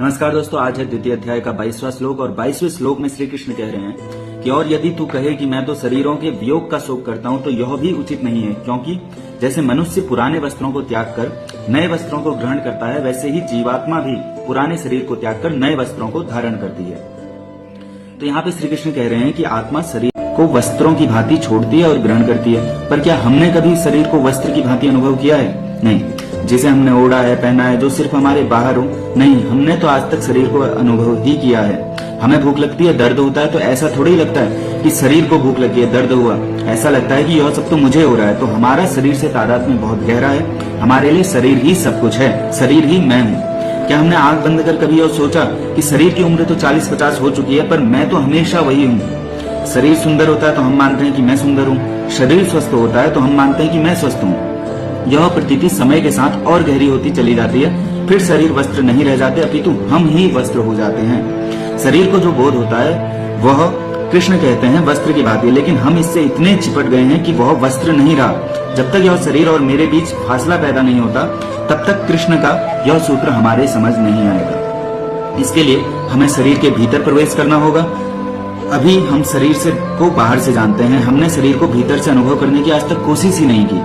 नमस्कार दोस्तों, आज है द्वितीय अध्याय का 22वां श्लोक और 22वें श्लोक में श्री कृष्ण कह रहे हैं कि और यदि तू कहे कि मैं तो शरीरों के वियोग का शोक करता हूं तो यह भी उचित नहीं है, क्योंकि जैसे मनुष्य पुराने वस्त्रों को त्याग कर नए वस्त्रों को ग्रहण करता है, वैसे ही जीवात्मा भी पुराने शरीर को त्याग कर नए वस्त्रों को धारण करती है। तो यहाँ पे श्री कृष्ण कह रहे हैं कि आत्मा शरीर को वस्त्रों की भांति छोड़ती है और ग्रहण करती है, पर क्या हमने कभी शरीर को वस्त्र की भांति अनुभव किया है? नहीं। जिसे हमने ओढ़ा है, पहना है, जो सिर्फ हमारे बाहर हो, नहीं, हमने तो आज तक शरीर को अनुभव ही किया है। हमें भूख लगती है, दर्द होता है, तो ऐसा थोड़ी लगता है कि शरीर को भूख लगी है, दर्द हुआ। ऐसा लगता है कि यह सब तो मुझे हो रहा है। तो हमारा शरीर से तादात्म्य बहुत गहरा है। हमारे लिए शरीर ही सब कुछ है, शरीर ही मैं हूँ। क्या हमने आंख बंद कर कभी और सोचा कि शरीर की उम्र तो 40-50 हो चुकी है, पर मैं तो हमेशा वही हूँ। शरीर सुंदर होता है तो हम मानते हैं कि मैं सुंदर हूँ, शरीर स्वस्थ होता है तो हम मानते हैं कि मैं स्वस्थ हूँ। यह प्रतीति समय के साथ और गहरी होती चली जाती है। फिर शरीर वस्त्र नहीं रह जाते, अपितु हम ही वस्त्र हो जाते हैं। शरीर को जो बोध होता है वह कृष्ण कहते हैं वस्त्र की बात है, लेकिन हम इससे इतने चिपट गए हैं कि वह वस्त्र नहीं रहा। जब तक यह शरीर और मेरे बीच फासला पैदा नहीं होता, तब तक कृष्ण का यह सूत्र हमारे समझ नहीं आएगा। इसके लिए हमें शरीर के भीतर प्रवेश करना होगा। अभी हम शरीर से को बाहर से जानते हैं, हमने शरीर को भीतर से अनुभव करने की आज तक कोशिश ही नहीं की।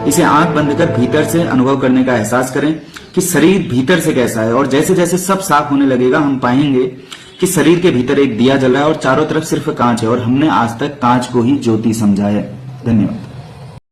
इसे आंख बंद कर भीतर से अनुभव करने का एहसास करें कि शरीर भीतर से कैसा है, और जैसे जैसे सब साफ होने लगेगा हम पाएंगे कि शरीर के भीतर एक दिया जल रहा है और चारों तरफ सिर्फ कांच है, और हमने आज तक कांच को ही ज्योति समझा है। धन्यवाद।